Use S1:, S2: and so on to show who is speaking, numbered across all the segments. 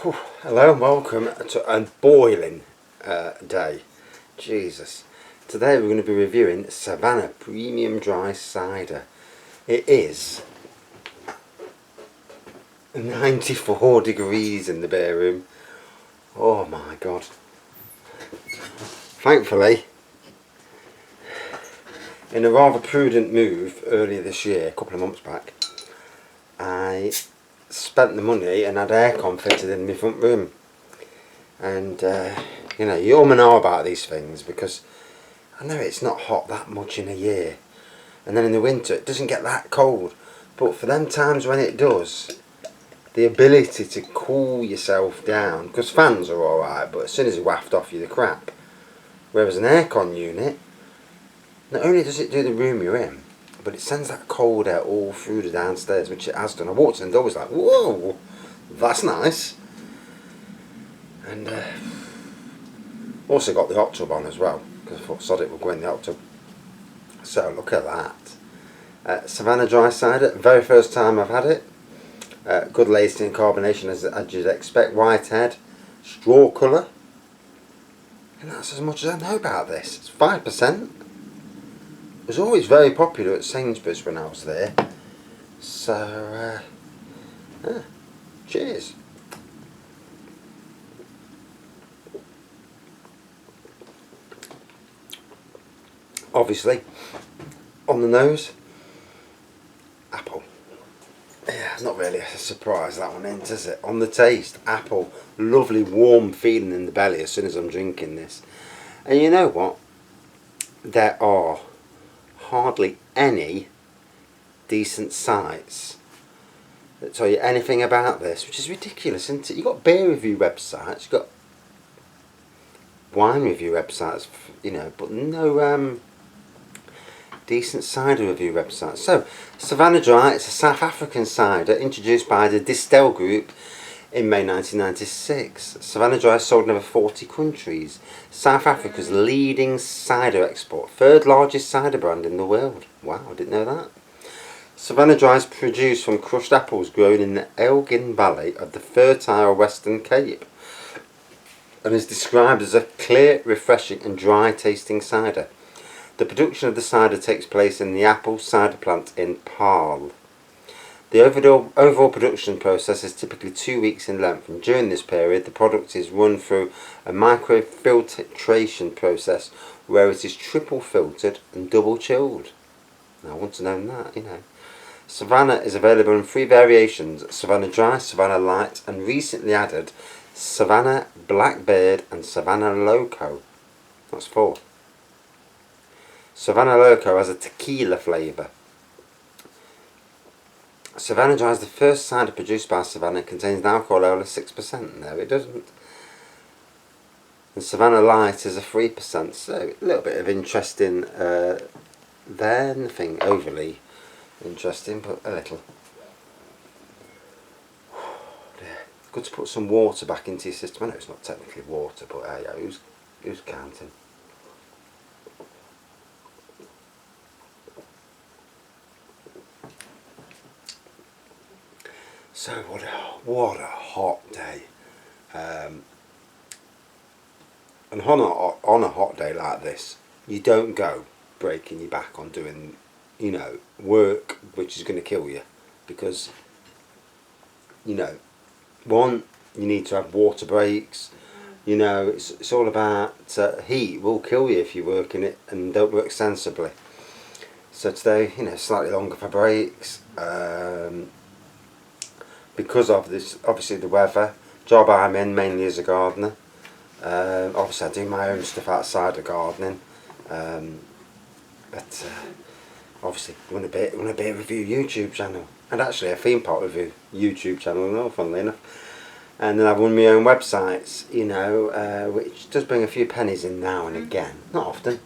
S1: Whew. Hello and welcome to a boiling day. Jesus. Today we're going to be reviewing Savannah Premium Dry Cider. It is 94 degrees in the beer room. Oh my god. Thankfully, in a rather prudent move earlier this year, a couple of months back, I spent the money and had aircon fitted in my front room. And you know, you all know about these things because I know it's not hot that much in a year, and then in the winter it doesn't get that cold, but for them times when it does, the ability to cool yourself down, because fans are alright, but as soon as you waft off you the crap, whereas an aircon unit, not only does it do the room you're in, but it sends that cold air all through the downstairs, which it has done. I walked in the door, was like, whoa, that's nice. And also got the hot tub on as well, because I thought sod it, we'll go in the hot tub. So look at that. Savannah Dry Cider, very first time I've had it. Good lacing and carbonation as you'd expect. White head, straw colour. And that's as much as I know about this. It's 5%. It was always very popular at Sainsbury's when I was there. So, cheers. Obviously, on the nose, apple. Yeah, not really a surprise that one ain't, is it? On the taste, apple. Lovely warm feeling in the belly as soon as I'm drinking this. And you know what? There are hardly any decent sites that tell you anything about this, which is ridiculous, isn't it? You've got beer review websites, you've got wine review websites, you know, but no decent cider review websites. So, Savannah Dry, it's a South African cider introduced by the Distell Group in May 1996. Savannah Dry is sold in over 40 countries. South Africa's leading cider export, third largest cider brand in the world. Wow, I didn't know that. Savannah Dry is produced from crushed apples grown in the Elgin Valley of the fertile Western Cape and is described as a clear, refreshing and dry tasting cider. The production of the cider takes place in the apple cider plant in Paarl. The overall production process is typically 2 weeks in length, and during this period the product is run through a microfiltration process where it is triple filtered and double chilled. Now, I want to know that, you know. Savannah is available in 3 variations: Savannah Dry, Savannah Light, and recently added Savannah Blackbird and Savannah Loco. That's 4. Savannah Loco has a tequila flavour. Savannah Dry is the first cider produced by Savannah, contains an alcohol level of 6%. No, it doesn't. And Savannah Light is a 3%, so a little bit of interesting there. Nothing overly interesting, but a little. Good to put some water back into your system. I know it's not technically water, but yeah, who's counting? So what a hot day, and on a hot day like this, you don't go breaking your back on doing, you know, work which is going to kill you, because, you know, one, you need to have water breaks. You know, it's all about heat will kill you if you work in it and don't work sensibly. So today, you know, slightly longer for breaks. Because of this, obviously the weather, job I'm in mainly as a gardener. Obviously I do my own stuff outside of gardening, but obviously run a bit review YouTube channel, and actually a theme park review YouTube channel and all, funnily enough. And then I run my own websites, you know, which does bring a few pennies in now and again. Not often,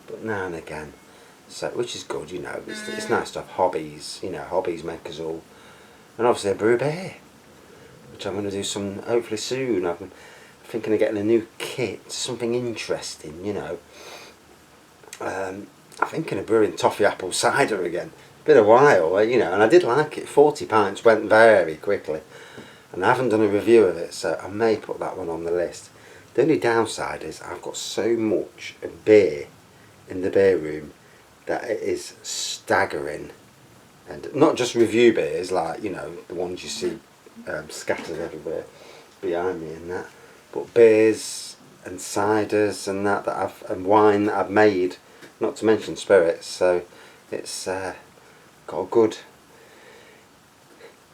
S1: but now and again. So, which is good, you know. It's nice to have hobbies, you know. Hobbies make us all. And obviously I brew beer, which I'm going to do some hopefully soon. I'm thinking of getting a new kit, something interesting, you know. I'm thinking of brewing toffee apple cider again. Been a while, you know, and I did like it. 40 pints went very quickly. and I haven't done a review of it, so I may put that one on the list. The only downside is I've got so much beer in the beer room that it is staggering. And not just review beers, like, you know, the ones you see scattered everywhere behind me and that, but beers and ciders and that and wine that I've made, not to mention spirits. So it's got a good.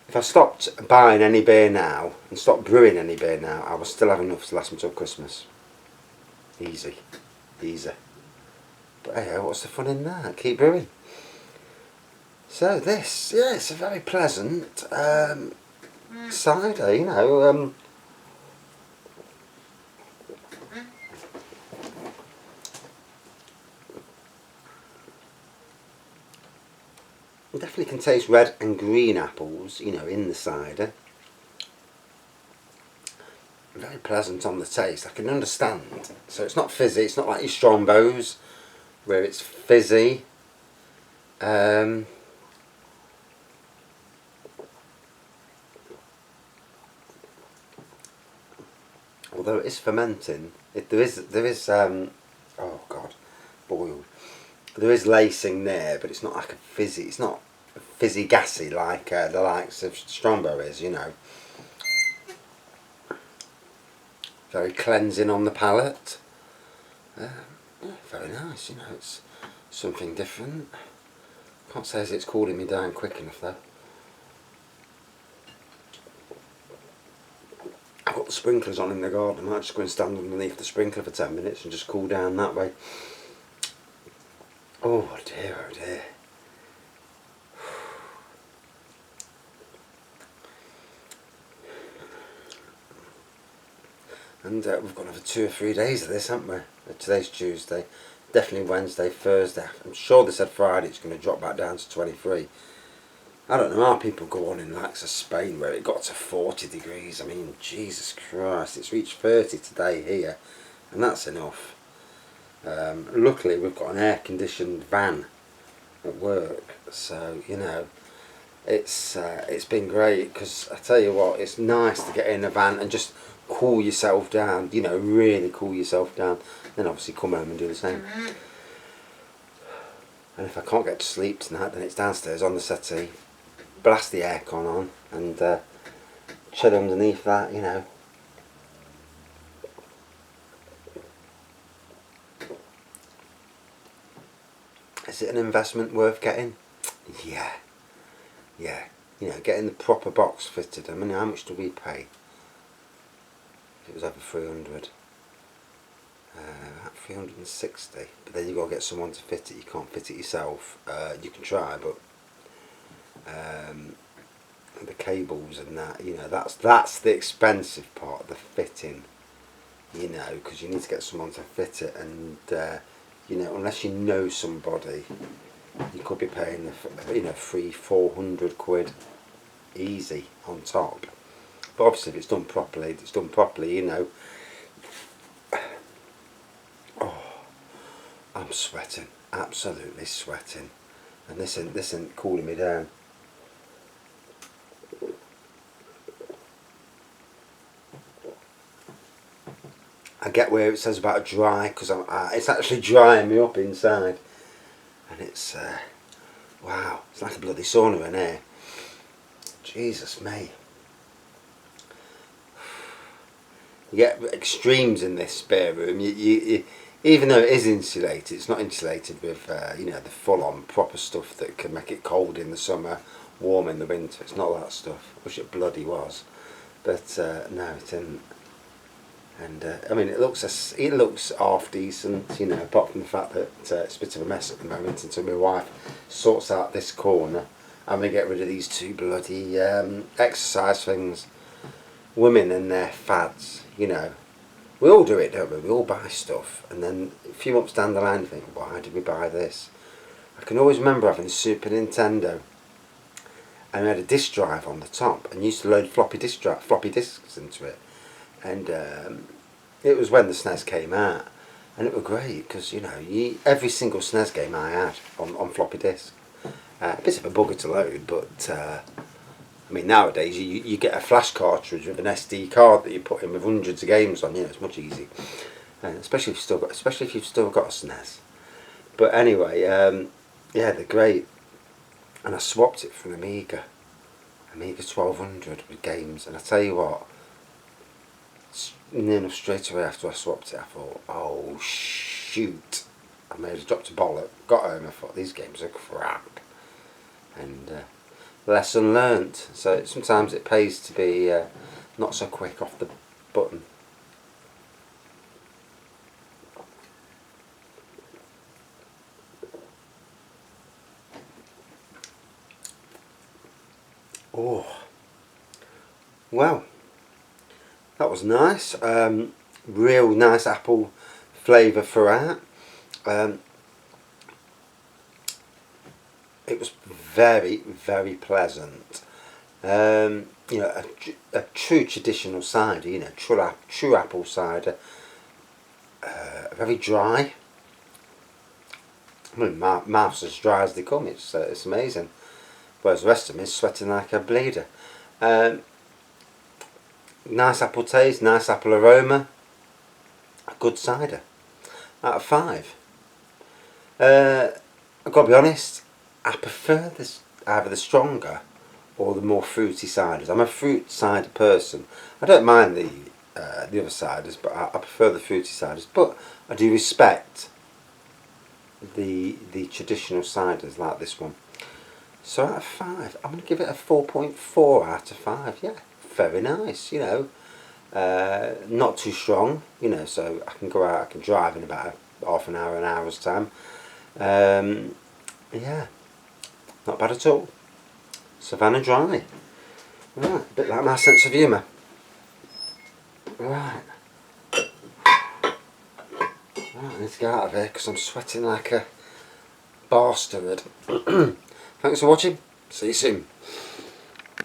S1: If I stopped buying any beer now and stopped brewing any beer now, I will still have enough to last me till Christmas. Easy, easy. But hey, what's the fun in that? Keep brewing. So this, yeah, it's a very pleasant cider, you know. You definitely can taste red and green apples, you know, in the cider. Very pleasant on the taste, I can understand. So it's not fizzy, it's not like your Strongbows, where it's fizzy. Although it is fermenting, there is oh god, boiled. There is lacing there, but it's not like a fizzy. It's not fizzy gassy like the likes of Strongbow is, you know. Very cleansing on the palate. Yeah, very nice, you know. It's something different. Can't say as it's cooling me down quick enough though. I've got the sprinklers on in the garden. I might just go and stand underneath the sprinkler for 10 minutes and just cool down that way. Oh dear, oh dear. And we've got another 2 or 3 days of this, haven't we? Today's Tuesday. Definitely Wednesday, Thursday. I'm sure they said Friday it's going to drop back down to 23. I don't know how people go on in likes of Spain where it got to 40 degrees. I mean, Jesus Christ, it's reached 30 today here, and that's enough. Luckily we've got an air conditioned van at work, so you know it's been great, because I tell you what, it's nice to get in a van and just cool yourself down, you know, really cool yourself down, then obviously come home and do the same. And if I can't get to sleep tonight, then it's downstairs on the settee, blast the aircon on and chill underneath that, you know. Is it an investment worth getting? Yeah. Yeah. You know, getting the proper box fitted. I mean, how much do we pay? It was over 300. 360. But then you got to get someone to fit it. You can't fit it yourself. You can try, but the cables and that, you know, that's the expensive part, the fitting. You know, because you need to get someone to fit it, and you know, unless you know somebody, you could be paying, you know, 300-400 quid easy on top. But obviously, if it's done properly, you know. Oh, I'm sweating, absolutely sweating, and this isn't cooling me down. I get where it says about dry, because it's actually drying me up inside, and it's wow, it's like a bloody sauna in here. Jesus me. You get extremes in this spare room. You even though it is insulated, it's not insulated with you know, the full-on proper stuff that can make it cold in the summer, warm in the winter. It's not that stuff. I wish it bloody was, but no, it isn't. And I mean, it looks half decent, you know, apart from the fact that it's a bit of a mess at the moment until my wife sorts out this corner. I'm going to get rid of these 2 bloody exercise things. Women and their fads, you know. We all do it, don't we? We all buy stuff, and then a few months down the line think, why did we buy this? I can always remember having a Super Nintendo, and we had a disc drive on the top, and used to load floppy disks into it. And it was when the SNES came out, and it was great because, you know, every single SNES game I had on floppy disk. A bit of a bugger to load, but I mean, nowadays you get a flash cartridge with an SD card that you put in with hundreds of games on. It's much easier, especially if you've still got a SNES. But anyway, yeah, they're great. And I swapped it for an Amiga 1200 with games. And I tell you what, near enough straight away after I swapped it, I thought, oh shoot, I made a drop to bollock. Got home, I thought these games are crap. And lesson learnt. So sometimes it pays to be not so quick off the button. Oh, well, that was nice. Real nice apple flavour throughout. It was very, very pleasant. You know, a true traditional cider. You know, true apple cider. Very dry. I mean, my mouth's as dry as they come. It's amazing. Whereas the rest of me is sweating like a bleeder. Nice apple taste, nice apple aroma. A good cider. Out of 5. I've got to be honest, I prefer this either the stronger or the more fruity ciders. I'm a fruit cider person. I don't mind the other ciders, but I prefer the fruity ciders. But I do respect the traditional ciders like this one. So out of 5, I'm going to give it a 4.4 out of 5. Yeah, very nice, you know. Not too strong, you know, so I can go out, I can drive in about half an hour's time. Yeah, not bad at all. Savannah Dry. Right, a bit like my sense of humour. Right. I need to get out of here because I'm sweating like a bastard. Thanks for watching. See you soon.